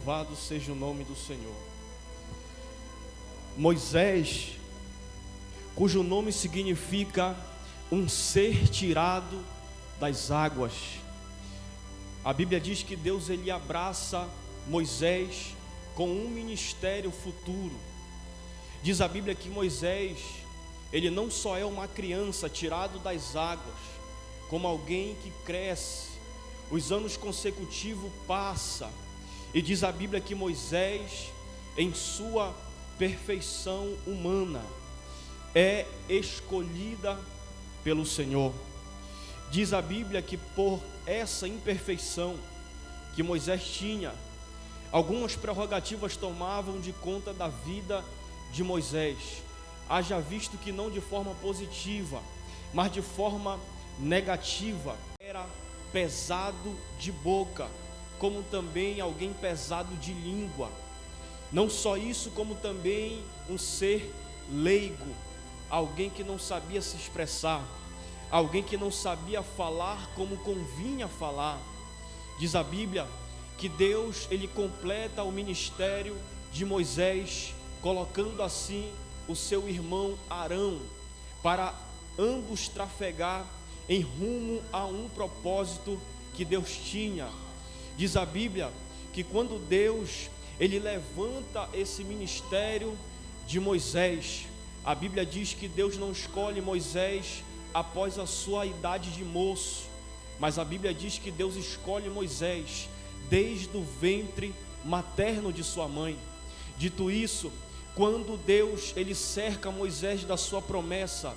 Louvado seja o nome do Senhor. Moisés, cujo nome significa um ser tirado das águas. A Bíblia diz que Deus ele abraça Moisés com um ministério futuro. Diz a Bíblia que Moisés, ele não só é uma criança tirado das águas, como alguém que cresce, os anos consecutivos passam, e diz a Bíblia que Moisés, em sua perfeição humana, é escolhida pelo Senhor. Diz a Bíblia que por essa imperfeição que Moisés tinha, algumas prerrogativas tomavam de conta da vida de Moisés, haja visto que não de forma positiva, mas de forma negativa. Era pesado de boca, como também alguém pesado de língua. Não só isso, como também um ser leigo, alguém que não sabia se expressar, alguém que não sabia falar como convinha falar. Diz a Bíblia que Deus ele completa o ministério de Moisés, colocando assim o seu irmão Arão, para ambos trafegar em rumo a um propósito que Deus tinha. Diz a Bíblia que quando Deus ele levanta esse ministério de Moisés, a Bíblia diz que Deus não escolhe Moisés após a sua idade de moço, mas a Bíblia diz que Deus escolhe Moisés desde o ventre materno de sua mãe. Dito isso, quando Deus ele cerca Moisés da sua promessa,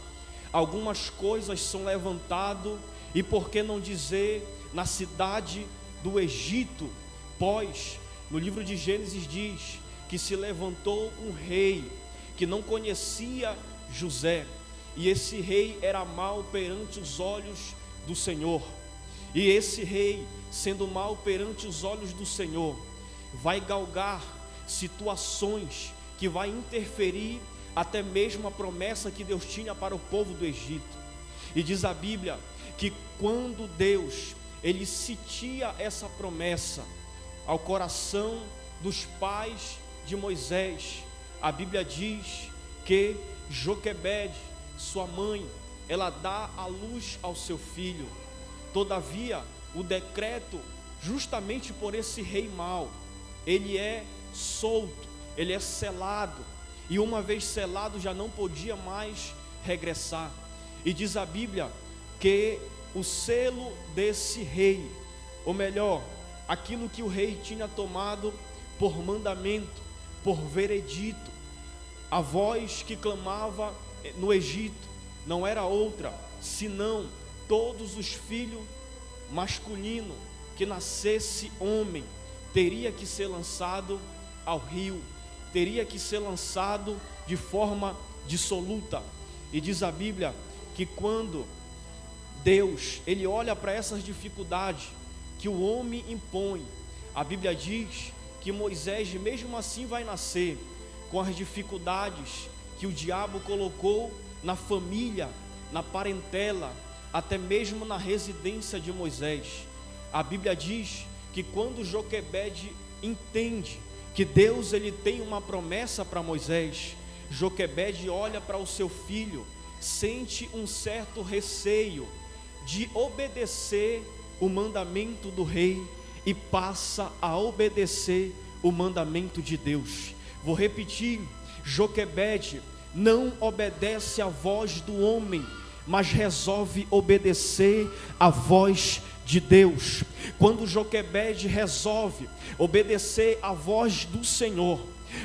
algumas coisas são levantadas, e por que não dizer na cidade do Egito, pois no livro de Gênesis diz que se levantou um rei que não conhecia José, e esse rei era mau perante os olhos do Senhor. E esse rei, sendo mau perante os olhos do Senhor, vai galgar situações que vai interferir até mesmo a promessa que Deus tinha para o povo do Egito. E diz a Bíblia que quando Deus ele sitia essa promessa ao coração dos pais de Moisés, a Bíblia diz que Joquebede, sua mãe, ela dá a luz ao seu filho. Todavia, o decreto, justamente por esse rei mau, ele é solto, ele é selado, e uma vez selado já não podia mais regressar. E diz a Bíblia que o selo desse rei, ou melhor, aquilo que o rei tinha tomado por mandamento, por veredito, a voz que clamava no Egito não era outra, senão todos os filhos masculinos que nascesse homem, teria que ser lançado ao rio, teria que ser lançado de forma dissoluta. E diz a Bíblia que quando Deus ele olha para essas dificuldades que o homem impõe, a Bíblia diz que Moisés mesmo assim vai nascer com as dificuldades que o diabo colocou na família, na parentela, até mesmo na residência de Moisés. A Bíblia diz que quando Joquebede entende que Deus ele tem uma promessa para Moisés, Joquebede olha para o seu filho, sente um certo receio de obedecer o mandamento do rei e passa a obedecer o mandamento de Deus. Vou repetir: Joquebede não obedece à voz do homem, mas resolve obedecer à voz de Deus. Quando Joquebede resolve obedecer à voz do Senhor,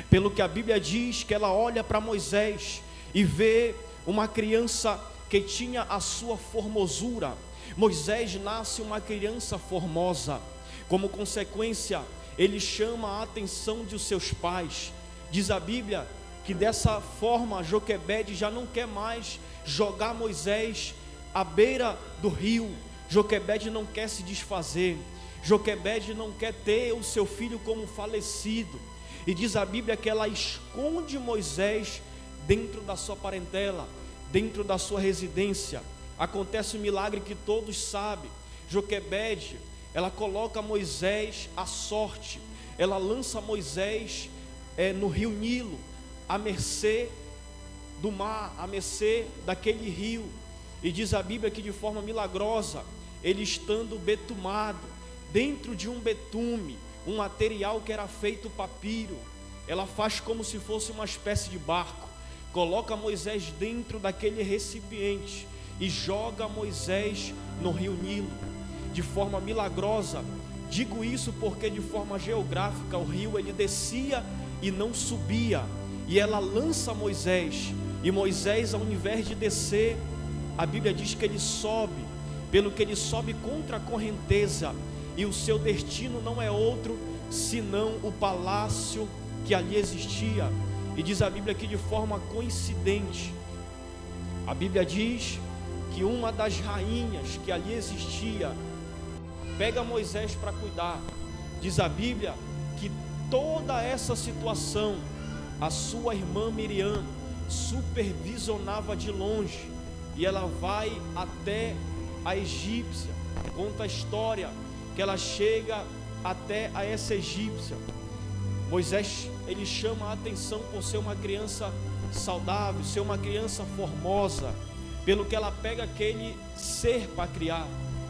pelo que a Bíblia diz que ela olha para Moisés e vê uma criança que tinha a sua formosura. Moisés nasce uma criança formosa, como consequência ele chama a atenção de seus pais. Diz a Bíblia que dessa forma Joquebede já não quer mais jogar Moisés à beira do rio. Joquebede não quer se desfazer, Joquebede não quer ter o seu filho como falecido, e diz a Bíblia que ela esconde Moisés dentro da sua parentela, dentro da sua residência. Acontece um milagre que todos sabem. Joquebede, ela coloca Moisés à sorte, ela lança Moisés no rio Nilo, à mercê do mar, à mercê daquele rio. E diz a Bíblia que de forma milagrosa, ele estando betumado, dentro de um betume, um material que era feito papiro, ela faz como se fosse uma espécie de barco, coloca Moisés dentro daquele recipiente e joga Moisés no rio Nilo, de forma milagrosa. Digo isso porque de forma geográfica o rio ele descia e não subia, e ela lança Moisés, e Moisés, ao invés de descer, a Bíblia diz que ele sobe, pelo que ele sobe contra a correnteza, e o seu destino não é outro senão o palácio que ali existia. E diz a Bíblia que de forma coincidente, a Bíblia diz que uma das rainhas que ali existia pega Moisés para cuidar. Diz a Bíblia que toda essa situação a sua irmã Miriam supervisionava de longe, e ela vai até a egípcia. Conta a história que ela chega até a essa egípcia. Moisés, ele chama a atenção por ser uma criança saudável, ser uma criança formosa, pelo que ela pega aquele ser para criar.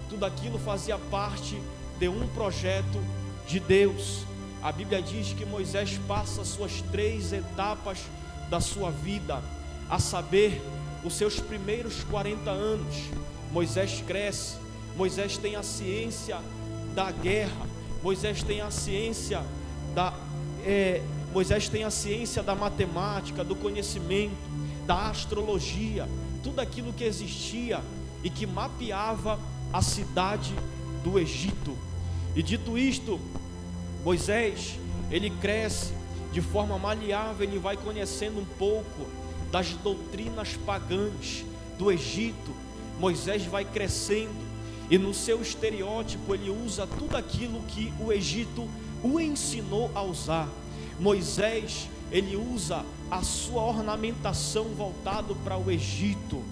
Tudo aquilo fazia parte de um projeto de Deus. A Bíblia diz que Moisés passa as suas 3 etapas da sua vida, a saber, os seus primeiros 40 anos. Moisés cresce, Moisés tem a ciência da guerra, Moisés tem a ciência da matemática, do conhecimento, da astrologia, tudo aquilo que existia e que mapeava a cidade do Egito. E dito isto, Moisés, ele cresce de forma maleável, ele vai conhecendo um pouco das doutrinas pagãs do Egito. Moisés vai crescendo, e no seu estereótipo ele usa tudo aquilo que o Egito o ensinou a usar. Moisés, ele usa a sua ornamentação voltado para o Egito.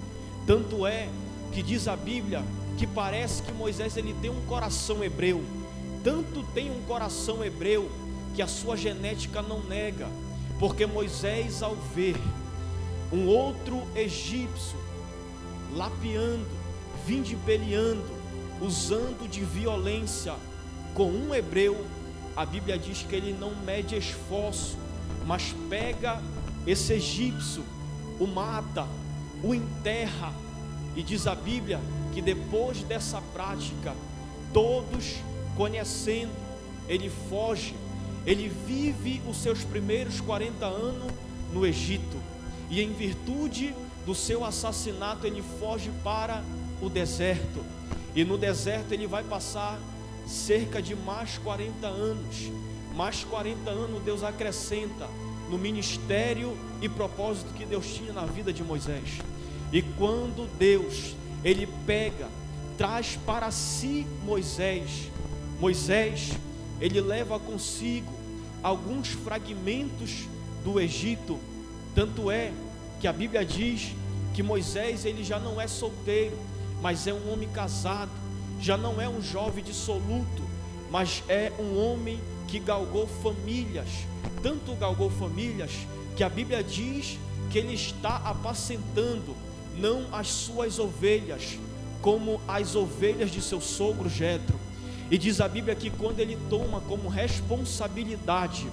Tanto é que diz a Bíblia que parece que Moisés ele tem um coração hebreu. Tanto tem um coração hebreu que a sua genética não nega, porque Moisés, ao ver um outro egípcio lapiando, vindipeliando, usando de violência com um hebreu, a Bíblia diz que ele não mede esforço, mas pega esse egípcio, o mata, o enterra. E diz a Bíblia que depois dessa prática, todos conhecendo, ele foge, ele vive os seus primeiros 40 anos no Egito, e em virtude do seu assassinato ele foge para o deserto, e no deserto ele vai passar cerca de mais 40 anos. Mais 40 anos Deus acrescenta no ministério e propósito que Deus tinha na vida de Moisés. E quando Deus, ele pega, traz para si Moisés, ele leva consigo alguns fragmentos do Egito. Tanto é que a Bíblia diz que Moisés, ele já não é solteiro, mas é um homem casado. Já não é um jovem dissoluto, mas é um homem que galgou famílias. Tanto galgou famílias que a Bíblia diz que ele está apacentando não as suas ovelhas, como as ovelhas de seu sogro Jetro. E diz a Bíblia que quando ele toma como responsabilidade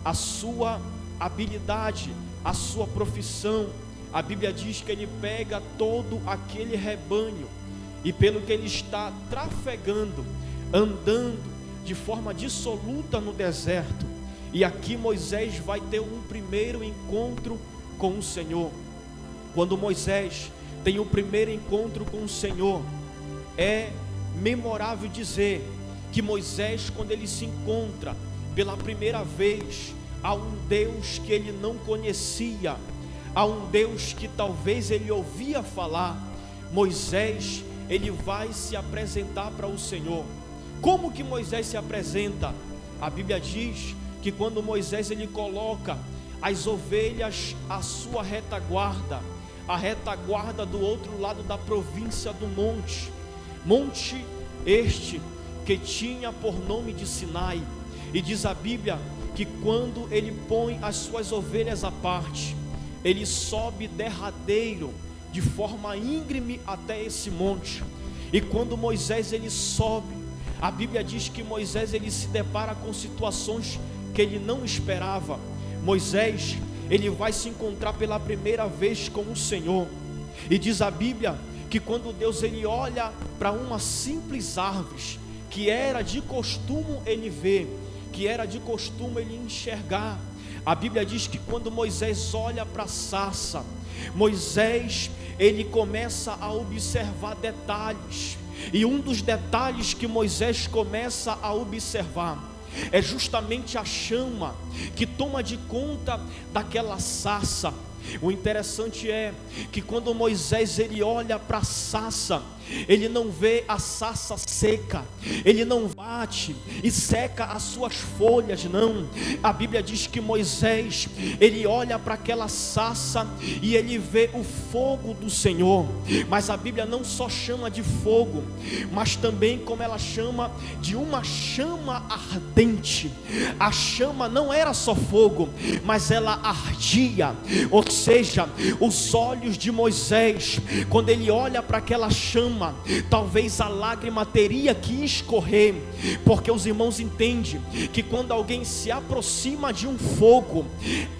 a sua habilidade, a sua profissão, a Bíblia diz que ele pega todo aquele rebanho, e pelo que ele está trafegando, andando de forma dissoluta no deserto. E aqui Moisés vai ter um primeiro encontro com o Senhor. Quando Moisés tem o primeiro encontro com o Senhor, é memorável dizer que Moisés, quando ele se encontra pela primeira vez a um Deus que ele não conhecia, a um Deus que talvez ele ouvia falar, Moisés, ele vai se apresentar para o Senhor. Como que Moisés se apresenta? A Bíblia diz que quando Moisés ele coloca as ovelhas à sua retaguarda, a retaguarda do outro lado da província do monte este que tinha por nome de Sinai, E diz a Bíblia que quando ele põe as suas ovelhas à parte, ele sobe derradeiro, de forma íngreme até esse monte. E quando Moisés ele sobe, a Bíblia diz que Moisés ele se depara com situações que ele não esperava. Moisés ele vai se encontrar pela primeira vez com o Senhor. E diz a Bíblia que quando Deus ele olha para uma simples árvore, que era de costume ele ver, que era de costume ele enxergar, a Bíblia diz que quando Moisés olha para a sarça, Moisés ele começa a observar detalhes. E um dos detalhes que Moisés começa a observar é justamente a chama que toma de conta daquela sarça. O interessante é que quando Moisés ele olha para a sarça, ele não vê a sarça seca, ele não bate e seca as suas folhas, não. A Bíblia diz que Moisés ele olha para aquela sarça e ele vê o fogo do Senhor. Mas a Bíblia não só chama de fogo, mas também como ela chama de uma chama ardente. A chama não era só fogo, mas ela ardia. Ou seja, os olhos de Moisés, quando ele olha para aquela chama, talvez a lágrima teria que escorrer, porque os irmãos entendem que quando alguém se aproxima de um fogo,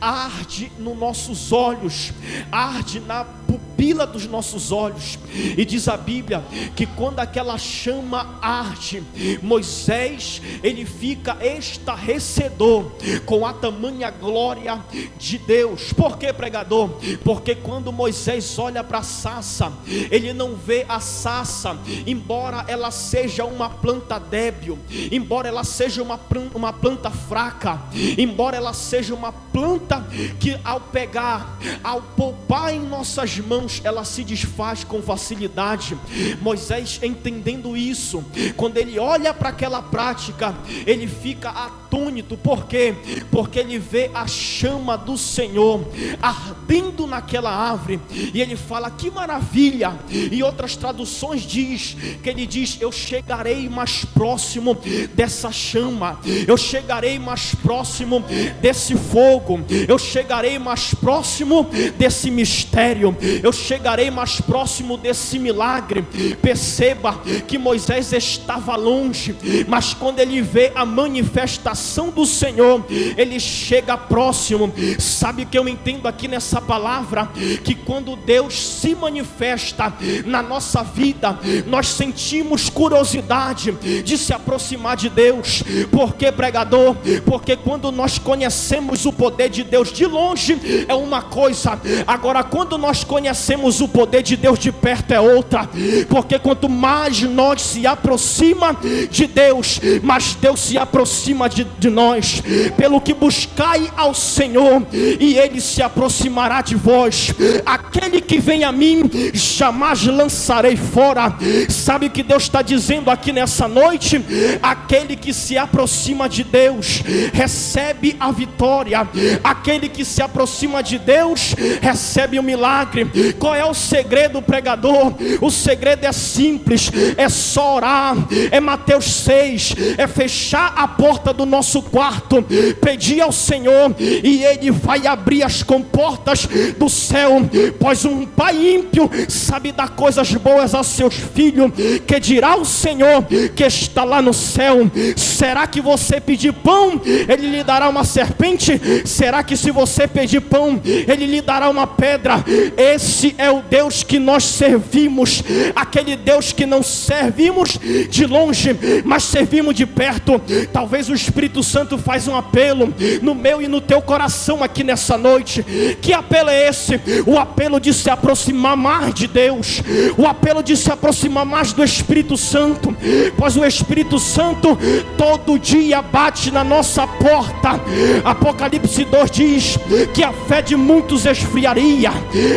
arde nos nossos olhos, arde na pupila dos nossos olhos. E diz a Bíblia que quando aquela chama arde, Moisés ele fica estarrecedor com a tamanha glória de Deus. Por que, pregador? Porque quando Moisés olha para a sarça, ele não vê a sarça, embora ela seja uma planta débil, embora ela seja uma planta fraca, embora ela seja uma planta que ao pegar, ao poupar em nossas mãos, ela se desfaz com facilidade. Moisés, entendendo isso, quando ele olha para aquela prática, ele fica atônito. Por quê? Porque ele vê a chama do Senhor ardendo naquela árvore, e ele fala: que maravilha. E outras traduções diz que ele diz: eu chegarei mais próximo dessa chama, eu chegarei mais próximo desse fogo, eu chegarei mais próximo desse mistério, eu chegarei mais próximo desse milagre. Perceba que Moisés estava longe, mas quando ele vê a manifestação do Senhor, ele chega próximo. Sabe o que eu entendo aqui nessa palavra? Que quando Deus se manifesta na nossa vida, nós sentimos curiosidade de se aproximar de Deus. Por que, pregador? Porque quando nós conhecemos o poder de Deus de longe é uma coisa, agora quando nós conhecemos o poder de Deus de perto é outra. Porque quanto mais nós se aproxima de Deus, mais Deus se aproxima de nós. Pelo que buscai ao Senhor, e Ele se aproximará de vós. Aquele que vem a mim, jamais lançarei fora. Sabe o que Deus está dizendo aqui nessa noite? Aquele que se aproxima de Deus recebe a vitória. Aquele que se aproxima de Deus recebe o milagre. Qual é o segredo, pregador? O segredo é simples, é só orar. É Mateus 6, é fechar a porta do nosso quarto, pedir ao Senhor, e Ele vai abrir as comportas do céu. Pois um pai ímpio sabe dar coisas boas a seus filhos, que dirá o Senhor que está lá no céu? Será que você pedir pão, Ele lhe dará uma serpente? Será que se você pedir pão, Ele lhe dará uma pedra? Esse é o Deus que nós servimos, aquele Deus que não servimos de longe, mas servimos de perto. Talvez o Espírito Santo faz um apelo no meu e no teu coração aqui nessa noite. Que apelo é esse? O apelo de se aproximar mais de Deus, o apelo de se aproximar mais do Espírito Santo. Pois o Espírito Santo todo dia bate na nossa porta. Apocalipse 2 diz que a fé de muitos esfriaria.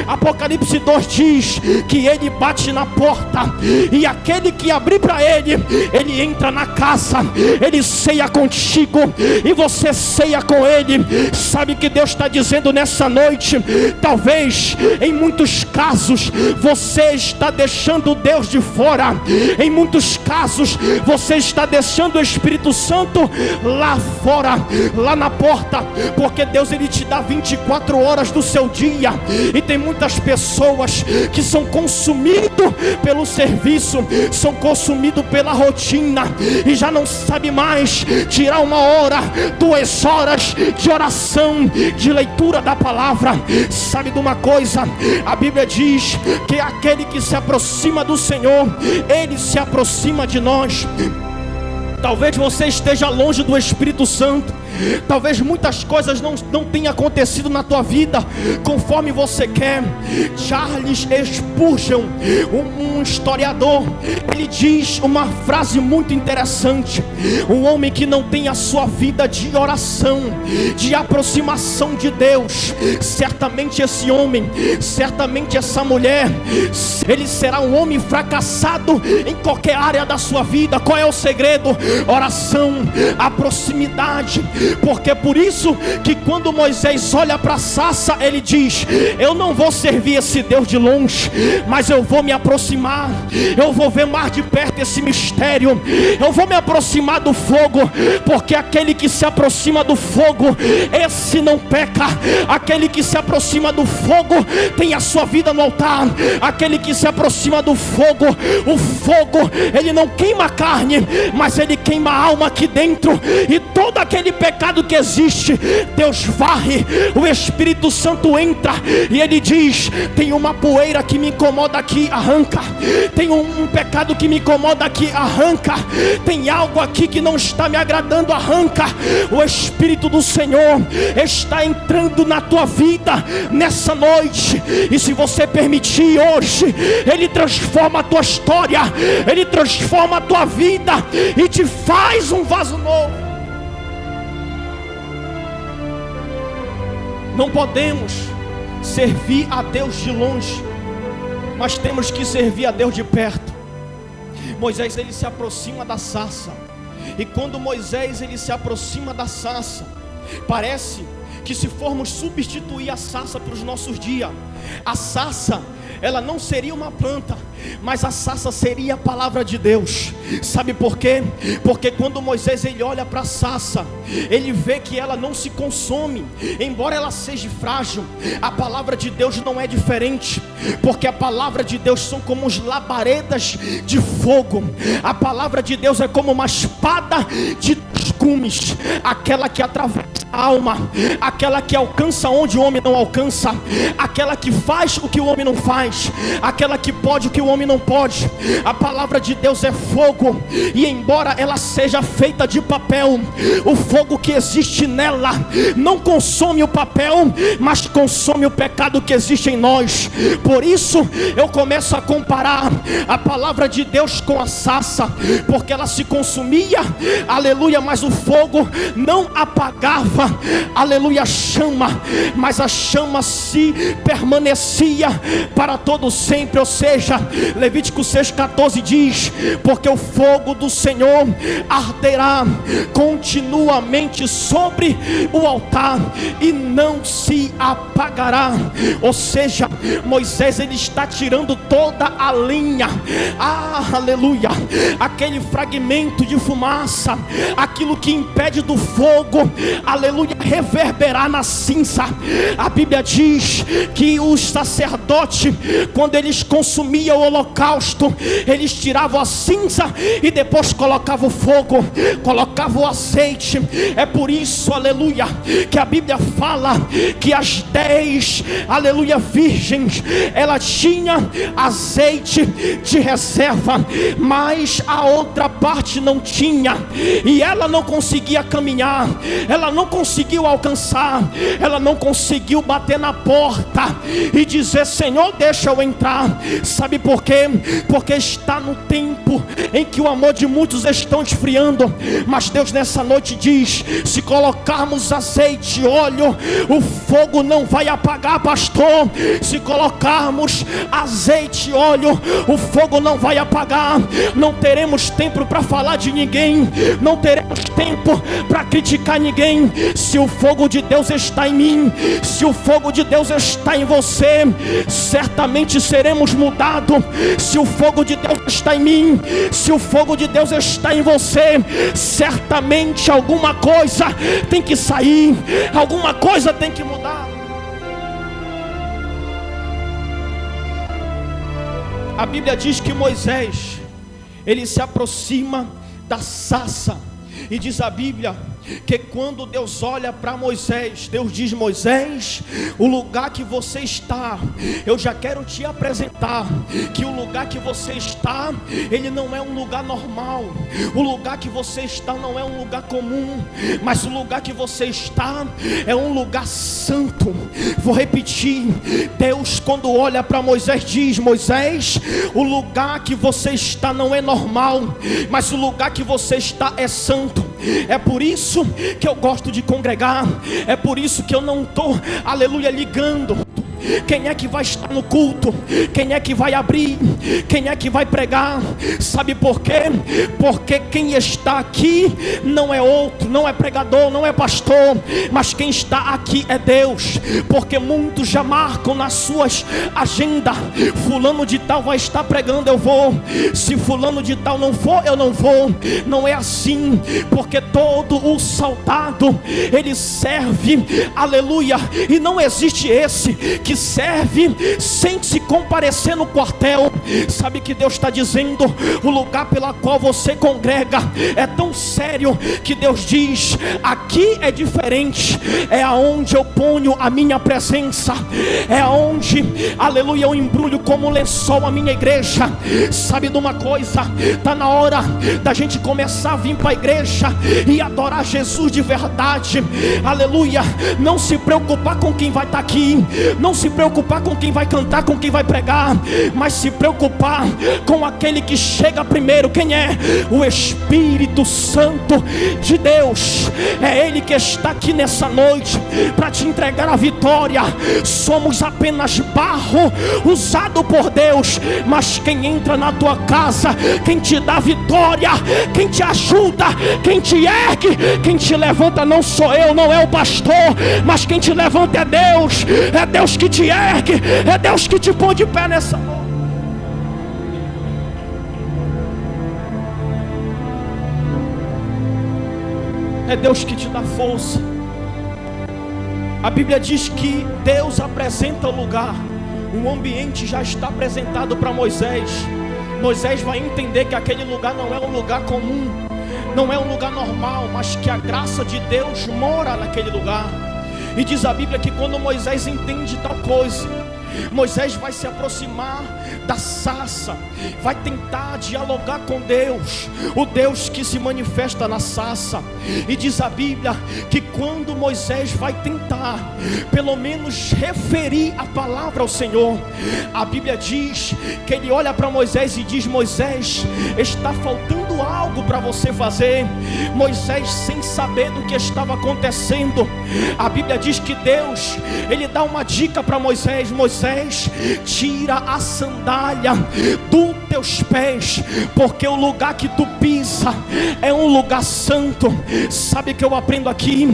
Apocalipse 2 diz que Ele bate na porta, e aquele que abrir para Ele, Ele entra na casa, Ele ceia contigo. contigo e você ceia com Ele. Sabe que Deus está dizendo nessa noite? Talvez em muitos casos você está deixando Deus de fora. Em muitos casos você está deixando o Espírito Santo lá fora, lá na porta, porque Deus ele te dá 24 horas do seu dia. E tem muitas pessoas que são consumidas pelo serviço, são consumidos pela rotina e já não sabe mais tirar 1 hora, 2 horas de oração, de leitura da palavra. Sabe de uma coisa? A Bíblia diz que aquele que se aproxima do Senhor, Ele se aproxima de nós. Talvez você esteja longe do Espírito Santo. Talvez muitas coisas não tenham acontecido na tua vida conforme você quer. Charles Spurgeon, um historiador, ele diz uma frase muito interessante: um homem que não tem a sua vida de oração, de aproximação de Deus, certamente esse homem, certamente essa mulher, ele será um homem fracassado em qualquer área da sua vida. Qual é o segredo? Oração, a proximidade. Porque é por isso que quando Moisés olha para a sarça, ele diz: eu não vou servir esse Deus de longe, mas eu vou me aproximar, eu vou ver mais de perto esse mistério, eu vou me aproximar do fogo, porque aquele que se aproxima do fogo, esse não peca. Aquele que se aproxima do fogo tem a sua vida no altar. Aquele que se aproxima do fogo, o fogo ele não queima a carne, mas ele queima a alma aqui dentro. E todo aquele pecado que existe, Deus varre, o Espírito Santo entra e ele diz: tem uma poeira que me incomoda aqui, arranca. Tem um pecado que me incomoda aqui, arranca. Tem algo aqui que não está me agradando, arranca. O Espírito do Senhor está entrando na tua vida nessa noite, e se você permitir hoje, Ele transforma a tua história, Ele transforma a tua vida e te faz um vaso novo. Não podemos servir a Deus de longe, mas temos que servir a Deus de perto. Moisés ele se aproxima da sarça, e quando Moisés ele se aproxima da sarça, parece que se formos substituir a sarça para os nossos dias, a sarça ela não seria uma planta, mas a sarça seria a palavra de Deus. Sabe por quê? Porque quando Moisés ele olha para a sarça, ele vê que ela não se consome, embora ela seja frágil. A palavra de Deus não é diferente, porque a palavra de Deus são como as labaredas de fogo. A palavra de Deus é como uma espada de gumes, aquela que atravessa a alma, aquela que alcança onde o homem não alcança, aquela que faz o que o homem não faz, aquela que pode o que o homem não pode. A palavra de Deus é fogo, e embora ela seja feita de papel, o fogo que existe nela não consome o papel, mas consome o pecado que existe em nós. Por isso eu começo a comparar a palavra de Deus com a sarça, porque ela se consumia, aleluia, mas o fogo não apagava, aleluia, a chama, mas a chama se permanecia para todo sempre. Ou seja, Levítico 6,14 diz: porque o fogo do Senhor arderá continuamente sobre o altar e não se apagará. Ou seja, Moisés ele está tirando toda a linha, aleluia, aquele fragmento de fumaça, aquilo que impede do fogo, aleluia, reverberar na cinza. A Bíblia diz que os sacerdotes, quando eles consumiam o holocausto, eles tiravam a cinza e depois colocavam o fogo, colocavam o azeite. É por isso, aleluia, que a Bíblia fala que as 10, aleluia, virgens, ela tinha azeite de reserva, mas a outra parte não tinha, e ela não conseguia caminhar, ela não conseguiu alcançar, ela não conseguiu bater na porta e dizer: Senhor, deixa eu entrar. Sabe por quê? Porque está no tempo em que o amor de muitos estão esfriando, mas Deus nessa noite diz: se colocarmos azeite, óleo, o fogo não vai apagar, pastor. Se colocarmos azeite, óleo, o fogo não vai apagar. Não teremos tempo para falar de ninguém, não teremos tempo para criticar ninguém. Se o fogo de Deus está em mim, se o fogo de Deus está em você, certamente seremos mudados. Se o fogo de Deus está em mim, se o fogo de Deus está em você, certamente alguma coisa tem que sair, alguma coisa tem que mudar. A Bíblia diz que Moisés, ele se aproxima da sarça, e diz a Bíblia que quando Deus olha para Moisés, Deus diz: Moisés, o lugar que você está, eu já quero te apresentar que o lugar que você está, ele não é um lugar normal. O lugar que você está não é um lugar comum, mas o lugar que você está é um lugar santo. Vou repetir: Deus, quando olha para Moisés, diz: Moisés, o lugar que você está não é normal, mas o lugar que você está é santo. É por isso que eu gosto de congregar, é por isso que eu não estou, aleluia, ligando quem é que vai estar no culto, quem é que vai abrir, quem é que vai pregar. Sabe por quê? Porque quem está aqui não é outro, não é pregador, não é pastor, mas quem está aqui é Deus. Porque muitos já marcam nas suas agendas: fulano de tal vai estar pregando, eu vou. Se fulano de tal não for, eu não vou. Não é assim, porque todo o soldado, ele serve, aleluia, e não existe esse que serve sem se comparecer no quartel. Sabe que Deus está dizendo: o lugar pela qual você congrega é tão sério que Deus diz: aqui é diferente, é aonde eu ponho a minha presença, é aonde, aleluia, eu embrulho como lençol a minha igreja. Sabe de uma coisa? Está na hora da gente começar a vir para a igreja e adorar Jesus de verdade, aleluia. Não se preocupar com quem vai estar aqui, não se preocupar com quem vai cantar, com quem vai pregar, mas se preocupar com aquele que chega primeiro. Quem é? O Espírito Santo de Deus. É Ele que está aqui nessa noite para te entregar a vitória. Somos apenas barro usado por Deus, mas quem entra na tua casa, quem te dá vitória, quem te ajuda, quem te ergue, quem te levanta não sou eu, não é o pastor, mas quem te levanta é Deus. É Deus que te ergue, é Deus que te põe de pé nessa noite. É Deus que te dá força. A Bíblia diz que Deus apresenta o lugar, o ambiente já está apresentado para Moisés. Moisés vai entender que aquele lugar não é um lugar comum, não é um lugar normal, mas que a graça de Deus mora naquele lugar. E diz a Bíblia que quando Moisés entende tal coisa, Moisés vai se aproximar da sarça, vai tentar dialogar com Deus, o Deus que se manifesta na sarça. E diz a Bíblia que quando Moisés vai tentar, pelo menos referir a palavra ao Senhor, a Bíblia diz que ele olha para Moisés e diz: Moisés, está faltando algo para você fazer. Moisés, sem saber do que estava acontecendo, a Bíblia diz que Deus, ele dá uma dica para Moisés: Moisés, tira a sandália dos teus pés, porque o lugar que tu pisa é um lugar santo. Sabe que eu aprendo aqui?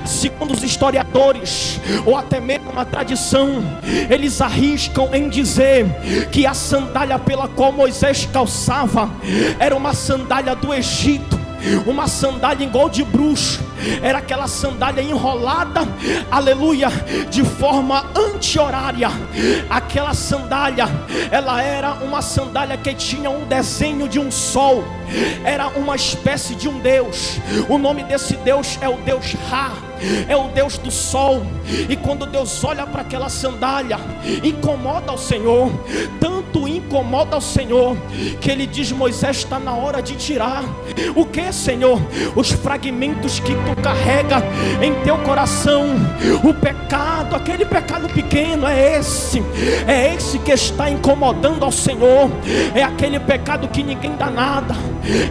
Segundo os historiadores, ou até mesmo uma tradição, eles arriscam em dizer que a sandália pela qual Moisés calçava era uma sandália do Egito, uma sandália igual de bruxo. Era aquela sandália enrolada, aleluia, de forma anti-horária. Aquela sandália, ela era uma sandália que tinha um desenho de um sol. Era uma espécie de um deus. O nome desse deus é o Deus Ra, é o Deus do sol. E quando Deus olha para aquela sandália, incomoda ao Senhor. Tanto incomoda ao Senhor que ele diz: Moisés, está na hora de tirar. O que, Senhor? Os fragmentos que tu carrega em teu coração. O pecado, aquele pecado pequeno, é esse que está incomodando ao Senhor. É aquele pecado que ninguém dá nada,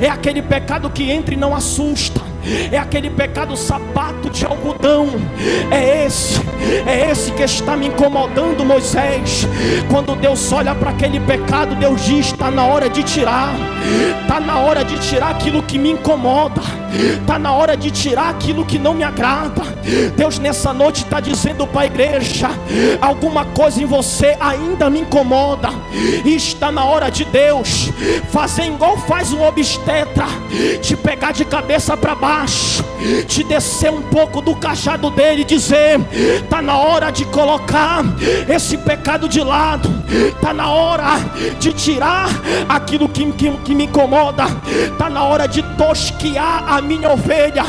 é aquele pecado que entra e não assusta, é aquele pecado sapato de algodão. É esse é esse que está me incomodando, Moisés. Quando Deus olha para aquele pecado, Deus diz: está na hora de tirar, está na hora de tirar aquilo que me incomoda, está na hora de tirar aquilo que não me agrada. Deus nessa noite está dizendo para a igreja: alguma coisa em você ainda me incomoda, e está na hora de Deus fazer igual faz um obstetra, te pegar de cabeça para baixo, te descer um pouco do cajado dele e dizer: está na hora de colocar esse pecado de lado, está na hora de tirar aquilo que me incomoda, está na hora de tosquiar a minha ovelha,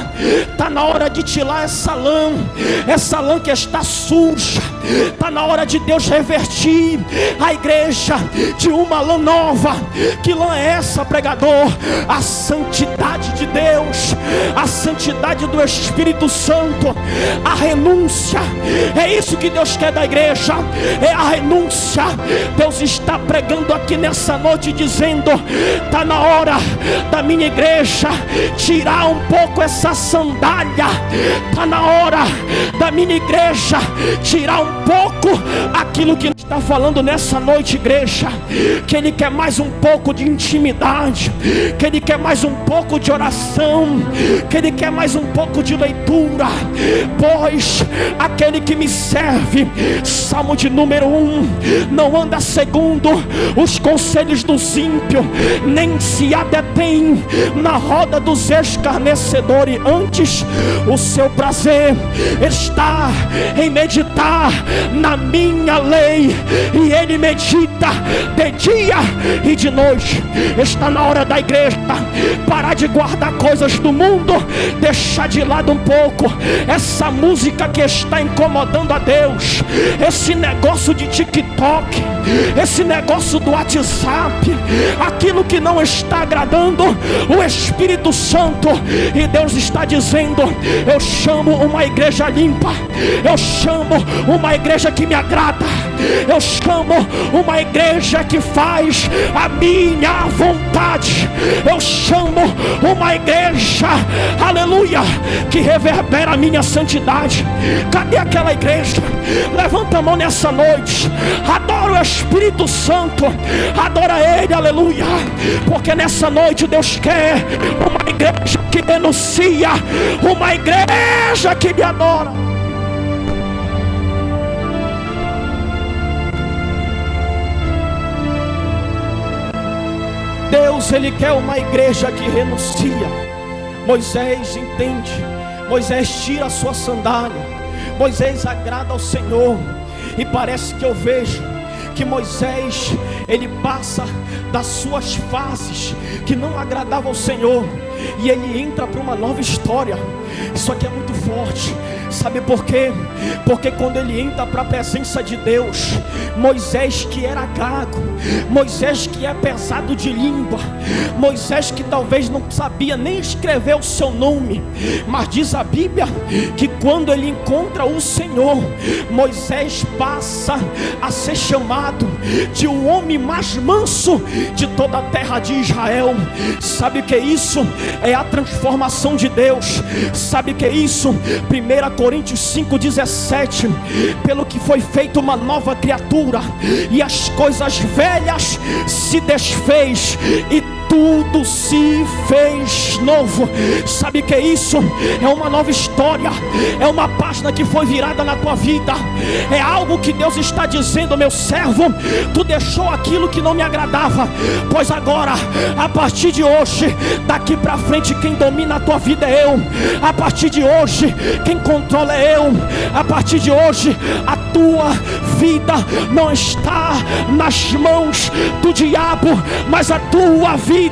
está na hora de tirar essa lã que está suja, está na hora de Deus revertir a igreja de uma lã nova. Que lã é essa, pregador? A santidade de Deus, a santidade do Espírito Santo, a renúncia. É isso que Deus quer da igreja, é a renúncia. Deus está pregando aqui nessa noite dizendo: está na hora da minha igreja tirar um pouco essa sandália, está na hora da minha igreja tirar um pouco aquilo que está falando nessa noite, igreja, que Ele quer mais um pouco de intimidade, que Ele quer mais um pouco de oração, que Ele quer mais um pouco de leitura, pois aquele que me serve, Salmo de número 1, não anda segundo os conselhos dos ímpios, nem se adetém na roda dos escarnecedores. Antes, o seu prazer está em meditar na minha lei, e ele medita de dia e de noite. Está na hora da igreja parar de guardar coisas do mundo, deixar de lado um pouco essa música que está incomodando a Deus, esse negócio de TikTok, esse negócio do WhatsApp, aquilo que não está agradando o Espírito Santo. E Deus está dizendo: eu chamo uma igreja limpa, eu chamo uma igreja que me agrada, eu chamo uma igreja que faz a minha vontade, eu chamo uma igreja, aleluia, que reverbera a minha santidade. Cadê aquela igreja? Levanta a mão nessa noite, adora o Espírito Santo, adora Ele, aleluia, porque nessa noite Deus quer uma igreja que denuncia, uma igreja que me adora. Deus, Ele quer uma igreja que renuncia. Moisés entende, Moisés tira a sua sandália, Moisés agrada ao Senhor. E parece que eu vejo que Moisés, ele passa das suas fases que não agradavam ao Senhor, e ele entra para uma nova história. Isso aqui é muito forte. Sabe por quê? Porque quando ele entra para a presença de Deus, Moisés que era gago, Moisés que é pesado de língua, Moisés que talvez não sabia nem escrever o seu nome, mas diz a Bíblia que quando ele encontra o Senhor, Moisés passa a ser chamado de o homem mais manso de toda a terra de Israel. Sabe o que é isso? É a transformação de Deus. Sabe o que é isso? 1 Coríntios 5,17: pelo que foi feita uma nova criatura, e as coisas velhas se desfez, e tudo se fez novo. Sabe o que é isso? É uma nova história, é uma página que foi virada na tua vida. É algo que Deus está dizendo: meu servo, tu deixou aquilo que não me agradava, pois agora, a partir de hoje, daqui para frente, quem domina a tua vida é eu. A partir de hoje, quem controla é eu. A partir de hoje, a tua vida não está nas mãos do diabo, mas a tua vida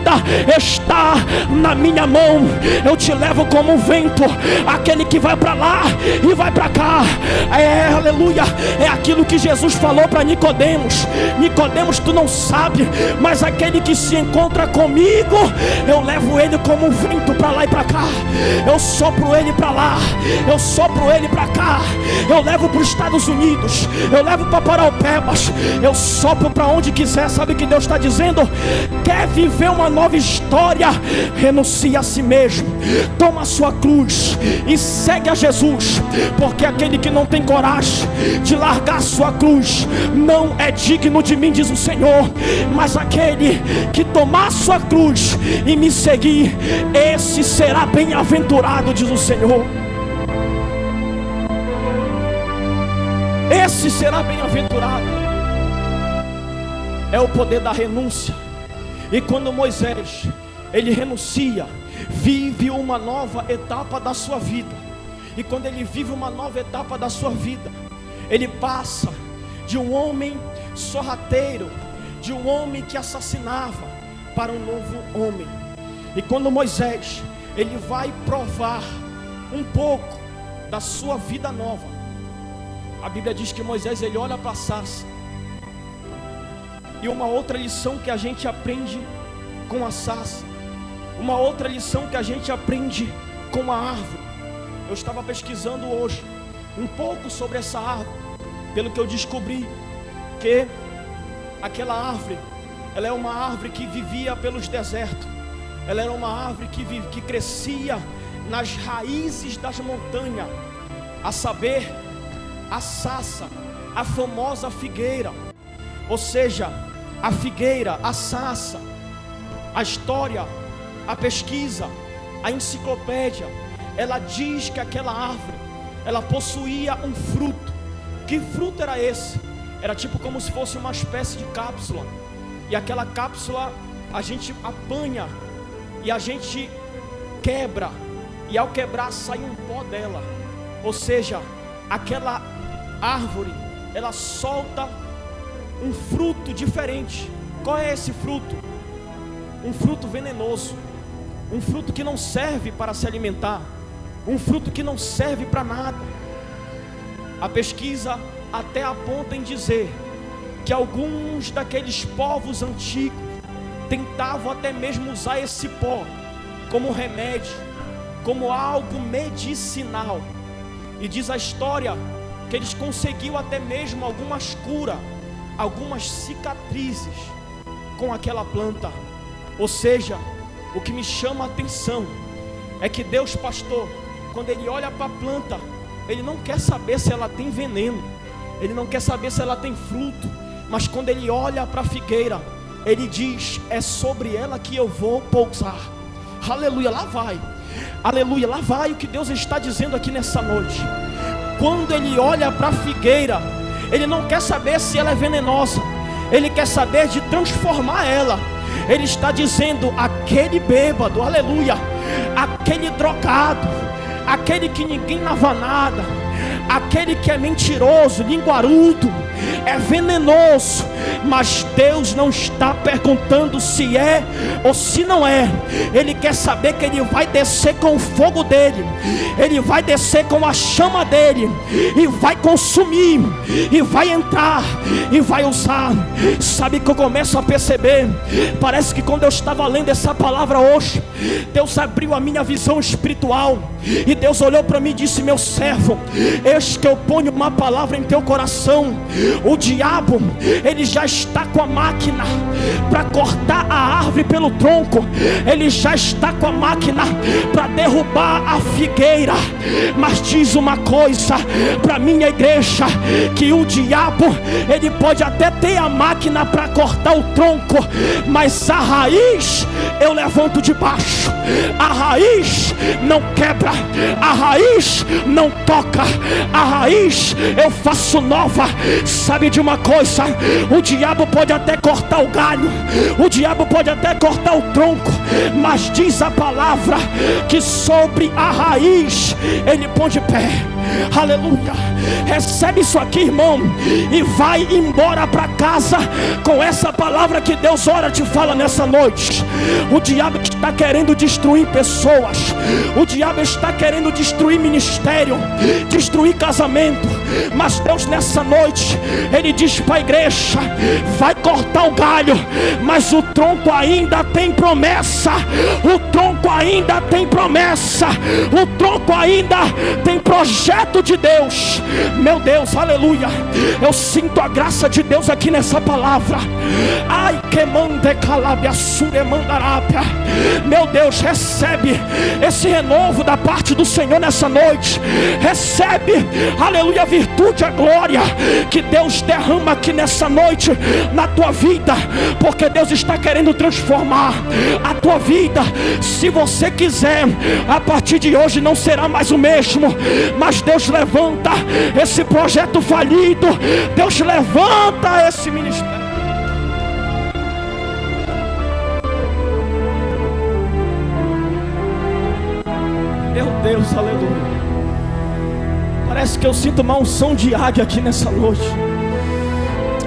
está na minha mão. Eu te levo como um vento, aquele que vai para lá e vai para cá. Aleluia. É aquilo que Jesus falou para Nicodemos: Nicodemos, tu não sabe, mas aquele que se encontra comigo, eu levo ele como um vento para lá e para cá. Eu sopro ele para lá, eu sopro ele para cá. Eu levo para os Estados Unidos, eu levo para Paraupebas, eu sopro para onde quiser. Sabe o que Deus está dizendo? Quer viver uma nova história? história, renuncia a si mesmo, toma a sua cruz e segue a Jesus, porque aquele que não tem coragem de largar a sua cruz não é digno de mim, diz o Senhor. Mas aquele que tomar a sua cruz e me seguir, esse será bem-aventurado, diz o Senhor. Esse será bem-aventurado. É o poder da renúncia. E quando Moisés, ele renuncia, vive uma nova etapa da sua vida. E quando ele vive uma nova etapa da sua vida, ele passa de um homem sorrateiro, de um homem que assassinava, para um novo homem. E quando Moisés, ele vai provar um pouco da sua vida nova, a Bíblia diz que Moisés, ele olha para a sarça. E uma outra lição que a gente aprende com a sarça, uma outra lição que a gente aprende com a árvore. Eu estava pesquisando hoje um pouco sobre essa árvore, pelo que eu descobri que aquela árvore, ela é uma árvore que vivia pelos desertos. Ela era uma árvore que crescia nas raízes das montanhas, a saber, a sarça, a famosa figueira. Ou seja, a figueira, a sarça, a história, a pesquisa, a enciclopédia, ela diz que aquela árvore, ela possuía um fruto. Que fruto era esse? Era tipo como se fosse uma espécie de cápsula. E aquela cápsula a gente apanha e a gente quebra, e ao quebrar sai um pó dela. Ou seja, aquela árvore, ela solta um fruto diferente. Qual é esse fruto? Um fruto venenoso, um fruto que não serve para se alimentar, um fruto que não serve para nada. A pesquisa até aponta em dizer que alguns daqueles povos antigos tentavam até mesmo usar esse pó como remédio, como algo medicinal. E diz a história que eles conseguiam até mesmo algumas curas, algumas cicatrizes com aquela planta. Ou seja, o que me chama a atenção é que Deus, pastor, quando Ele olha para a planta, Ele não quer saber se ela tem veneno, Ele não quer saber se ela tem fruto, mas quando Ele olha para a figueira, Ele diz: é sobre ela que eu vou pousar. Aleluia, lá vai. Aleluia, lá vai o que Deus está dizendo aqui nessa noite. Quando Ele olha para a figueira, Ele não quer saber se ela é venenosa, Ele quer saber de transformar ela. Ele está dizendo: aquele bêbado, aleluia, aquele drogado, aquele que ninguém dava nada, aquele que é mentiroso, linguarudo, é venenoso, mas Deus não está perguntando se é ou se não é. Ele quer saber que Ele vai descer com o fogo dele, Ele vai descer com a chama dele, e vai consumir, e vai entrar, e vai usar. Sabe que eu começo a perceber? Parece que quando eu estava lendo essa palavra hoje, Deus abriu a minha visão espiritual, e Deus olhou para mim e disse: meu servo, eis que eu ponho uma palavra em teu coração. O diabo, ele já está com a máquina para cortar a árvore pelo tronco, ele já está com a máquina para derrubar a figueira. Mas diz uma coisa para minha igreja, que o diabo, ele pode até ter a máquina para cortar o tronco, mas a raiz eu levanto de baixo. A raiz não quebra, a raiz não toca, a raiz eu faço nova. Sabe de uma coisa? O diabo pode até cortar o galho, o diabo pode até cortar o tronco, mas diz a palavra que sobre a raiz ele põe de pé. Aleluia. Recebe isso aqui, irmão, e vai embora para casa com essa palavra que Deus ora te fala nessa noite. O diabo está querendo destruir pessoas, o diabo está querendo destruir ministério, destruir casamento, Mas Deus nessa noite, Ele diz para a igreja: vai cortar o galho, mas o tronco ainda tem promessa. O tronco ainda tem promessa. O tronco ainda tem projeto de Deus. Meu Deus, aleluia. Eu sinto a graça de Deus aqui nessa palavra. Ai, que mande calabia sure mandarápia. Meu Deus, recebe esse renovo da parte do Senhor nessa noite. Recebe, aleluia, a virtude, a glória que Deus derrama aqui nessa noite na tua vida, porque Deus está querendo transformar a tua vida. Se você quiser, a partir de hoje não será mais o mesmo. Mas Deus levanta esse projeto falido, Deus levanta esse ministério. Meu Deus, aleluia. Parece que eu sinto uma unção de águia aqui nessa noite.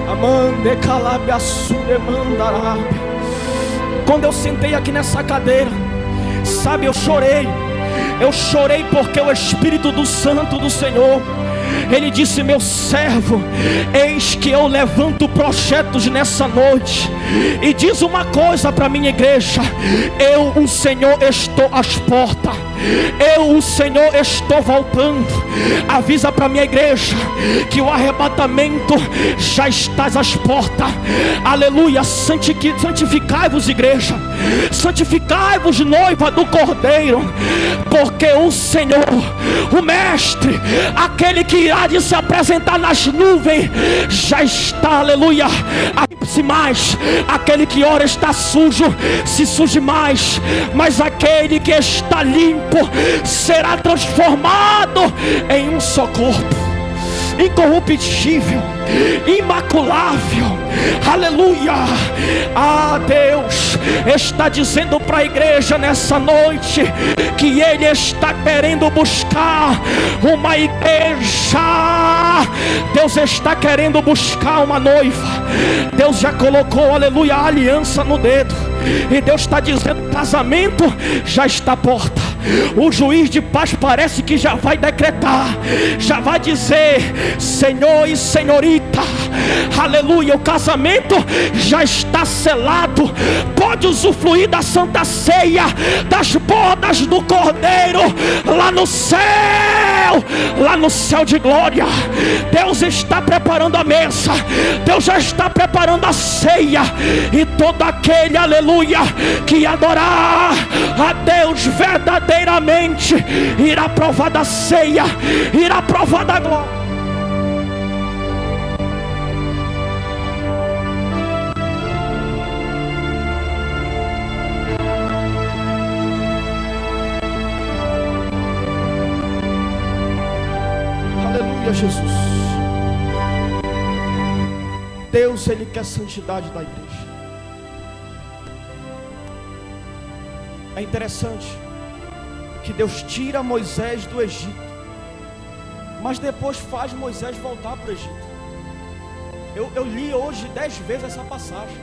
Amande calabia sure mandarápia. Quando eu sentei aqui nessa cadeira, sabe, eu chorei. Eu chorei porque o Espírito do Santo do Senhor, Ele disse: meu servo, eis que eu levanto projetos nessa noite. E diz uma coisa para a minha igreja: eu, o Senhor, estou às portas. Eu, o Senhor, estou voltando. Avisa para a minha igreja que o arrebatamento já está às portas. Aleluia. Santificai-vos, igreja. Santificai-vos, noiva do Cordeiro. Porque o Senhor, o Mestre, aquele que irá de se apresentar nas nuvens, já está, aleluia. Se mais, aquele que ora está sujo, se suje mais. Mas aquele que está limpo será transformado em um só corpo, incorruptível, imaculável. Aleluia. Ah, Deus está dizendo para a igreja nessa noite que Ele está querendo buscar uma igreja. Deus está querendo buscar uma noiva. Deus já colocou, aleluia, a aliança no dedo. E Deus está dizendo: casamento já está à porta. O juiz de paz parece que já vai decretar, já vai dizer: senhor e senhorita, aleluia, o casamento já está selado. Pode usufruir da santa ceia, das bodas do Cordeiro, lá no céu de glória. Deus está preparando a mesa, Deus já está preparando a ceia. E todo aquele, aleluia, que adorar a Deus verdadeiramente irá provar da ceia, irá provar da glória. Aleluia, Jesus. Deus, Ele quer santidade da igreja. É interessante que Deus tira Moisés do Egito, mas depois faz Moisés voltar para o Egito. Eu li hoje 10 vezes essa passagem,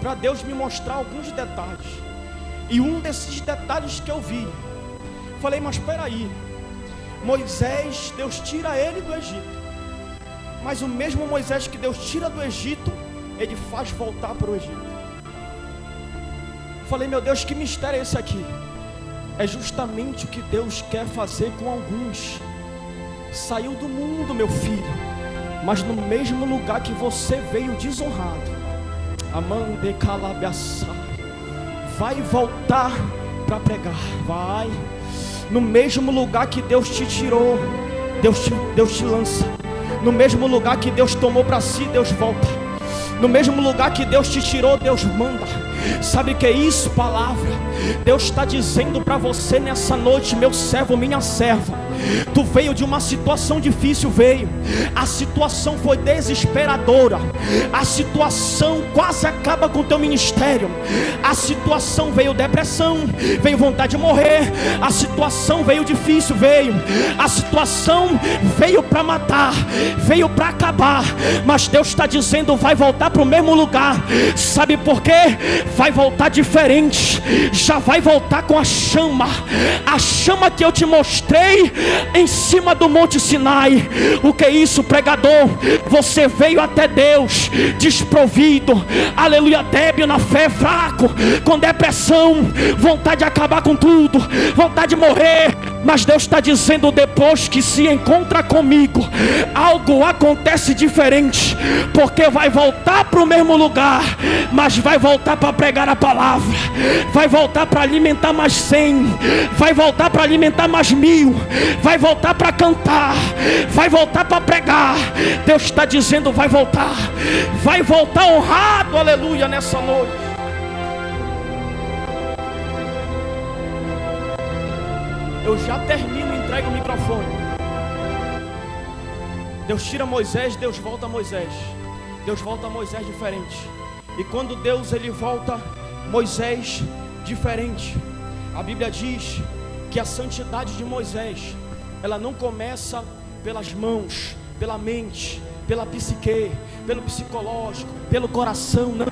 para Deus me mostrar alguns detalhes. E um desses detalhes que eu vi, falei: mas espera aí, Moisés, Deus tira ele do Egito, mas o mesmo Moisés que Deus tira do Egito, Ele faz voltar para o Egito. Falei: meu Deus, que mistério é esse aqui? É justamente o que Deus quer fazer com alguns. Saiu do mundo, meu filho, mas no mesmo lugar que você veio desonrado, amande calabiaçai, vai voltar para pregar. Vai. No mesmo lugar que Deus te tirou, Deus te lança. No mesmo lugar que Deus tomou para si, Deus volta. No mesmo lugar que Deus te tirou, Deus manda. Sabe o que é isso? Palavra. Deus está dizendo para você nessa noite: meu servo, minha serva, tu veio de uma situação difícil, veio. A situação foi desesperadora. A situação quase acaba com o teu ministério. A situação veio depressão, veio vontade de morrer. A situação veio difícil, veio. A situação veio para matar, veio para acabar. Mas Deus está dizendo: vai voltar para o mesmo lugar. Sabe por quê? Vai voltar diferente. Já já vai voltar com a chama que eu te mostrei em cima do Monte Sinai. O que é isso, pregador? Você veio até Deus desprovido, aleluia, débil na fé, fraco, com depressão, vontade de acabar com tudo, vontade de morrer. Mas Deus está dizendo: depois que se encontra comigo, algo acontece diferente, porque vai voltar para o mesmo lugar, mas vai voltar para pregar a palavra, vai voltar para alimentar mais 100, vai voltar para alimentar mais 1000, vai voltar para cantar, vai voltar para pregar. Deus está dizendo: vai voltar honrado, aleluia, nessa noite. Eu já termino e entrego o microfone. Deus tira Moisés, Deus volta Moisés. Deus volta Moisés diferente. E quando Deus ele volta Moisés diferente, a Bíblia diz que a santidade de Moisés, ela não começa pelas mãos, pela mente, pela psique, pelo psicológico, pelo coração, não.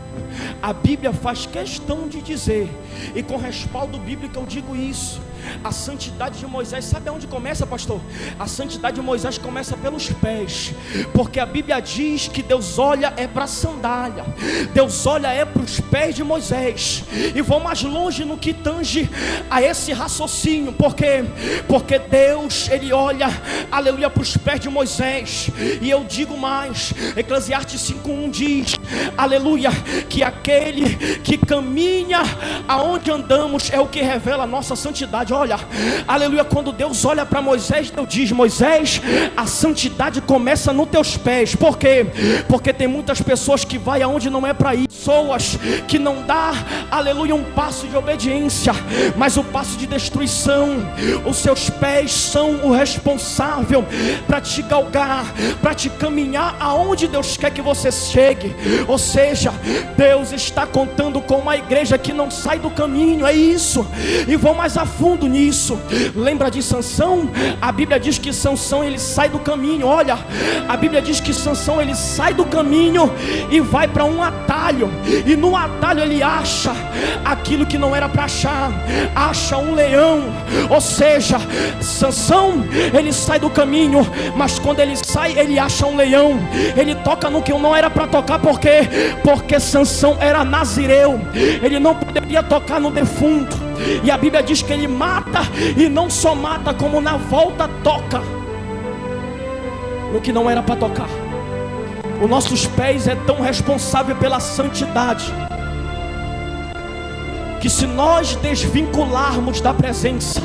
A Bíblia faz questão de dizer, e com respaldo bíblico eu digo isso: a santidade de Moisés, sabe aonde começa, pastor? A santidade de Moisés começa pelos pés, porque a Bíblia diz que Deus olha é para a sandália, Deus olha é para os pés de Moisés. E vou mais longe no que tange a esse raciocínio, porque Deus ele olha, aleluia, para os pés de Moisés. E eu digo mais, Eclesiastes 5:1 diz, aleluia, que aquele que caminha aonde andamos é o que revela a nossa santidade. Olha, aleluia, quando Deus olha para Moisés, Deus diz: Moisés, a santidade começa nos teus pés. Por quê? Porque tem muitas pessoas que vai aonde não é para ir, pessoas que não dá, aleluia, um passo de obediência, mas o passo de destruição. Os seus pés são o responsável para te galgar, para te caminhar aonde Deus quer que você chegue. Ou seja, Deus está contando com uma igreja que não sai do caminho, é isso. E vou mais a fundo nisso. Lembra de Sansão? A Bíblia diz que Sansão ele sai do caminho. Olha, a Bíblia diz que Sansão ele sai do caminho e vai para um atalho, e no atalho ele acha aquilo que não era para achar, acha um leão. Ou seja, Sansão ele sai do caminho, mas quando ele sai ele acha um leão, ele toca no que não era para tocar. Por quê? Porque Sansão era nazireu, ele não poderia tocar no defunto. E a Bíblia diz que ele mata, e não só mata, como na volta toca no que não era para tocar. Os nossos pés é tão responsável pela santidade, que se nós desvincularmos da presença,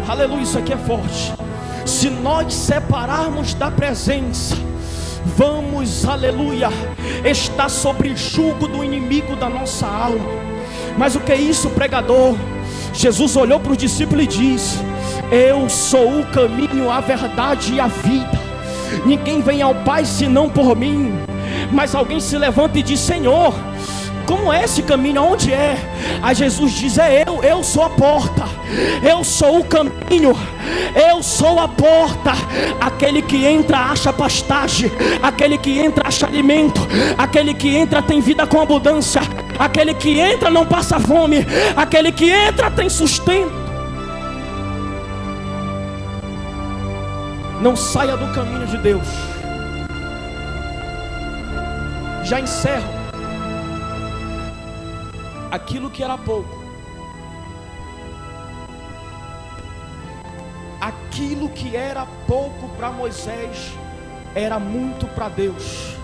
aleluia, isso aqui é forte, se nós separarmos da presença, vamos, aleluia, estar sobre jugo do inimigo da nossa alma. Mas o que é isso, pregador? Jesus olhou para os discípulos e disse: eu sou o caminho, a verdade e a vida. Ninguém vem ao Pai senão por mim. Mas alguém se levanta e diz: Senhor, como é esse caminho? Aonde é? Aí Jesus diz: eu sou a porta, eu sou o caminho, eu sou a porta. Aquele que entra acha pastagem, aquele que entra acha alimento, aquele que entra tem vida com abundância, aquele que entra não passa fome, aquele que entra tem sustento. Não saia do caminho de Deus. Já encerro. Aquilo que era pouco, aquilo que era pouco para Moisés, era muito para Deus.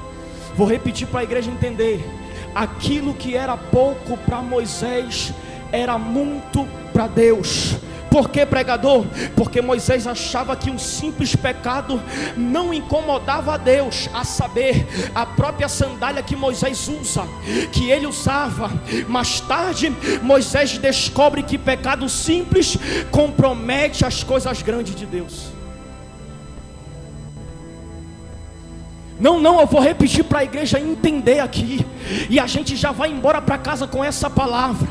Vou repetir para a igreja entender. Aquilo que era pouco para Moisés, era muito para Deus. Por que, pregador? Porque Moisés achava que um simples pecado não incomodava a Deus, a saber, a própria sandália que Moisés usa, que ele usava. Mais tarde, Moisés descobre que pecado simples compromete as coisas grandes de Deus. Não, eu vou repetir para a igreja entender aqui, e a gente já vai embora para casa com essa palavra.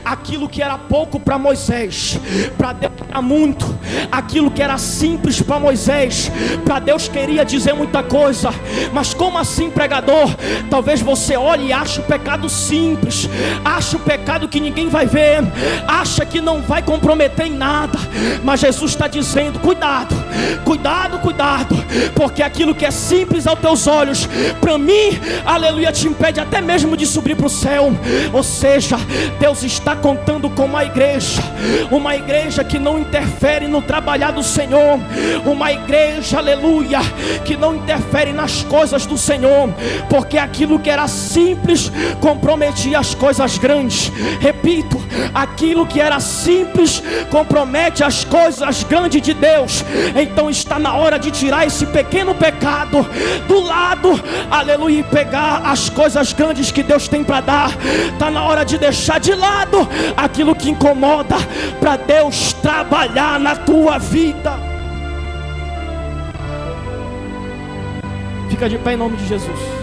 Aquilo que era pouco para Moisés, para Deus pecar muito. Aquilo que era simples para Moisés, para Deus queria dizer muita coisa. Mas como assim, pregador? Talvez você olhe e ache o pecado simples, acha o pecado que ninguém vai ver, acha que não vai comprometer em nada. Mas Jesus está dizendo: cuidado, cuidado, cuidado, porque aquilo que é simples aos teus olhos, para mim, aleluia, te impede até mesmo de subir para o céu. Ou seja, Deus está contando com uma igreja que não interfere no trabalhar do Senhor, uma igreja, aleluia, que não interfere nas coisas do Senhor, porque aquilo que era simples comprometia as coisas grandes. Repito, aquilo que era simples compromete as coisas grandes de Deus. Então está na hora de tirar esse pequeno pecado do lado, aleluia, e pegar as coisas grandes que Deus tem para dar. Está na hora de deixar de lado aquilo que incomoda, para Deus trabalhar na tua vida. Fica de pé em nome de Jesus.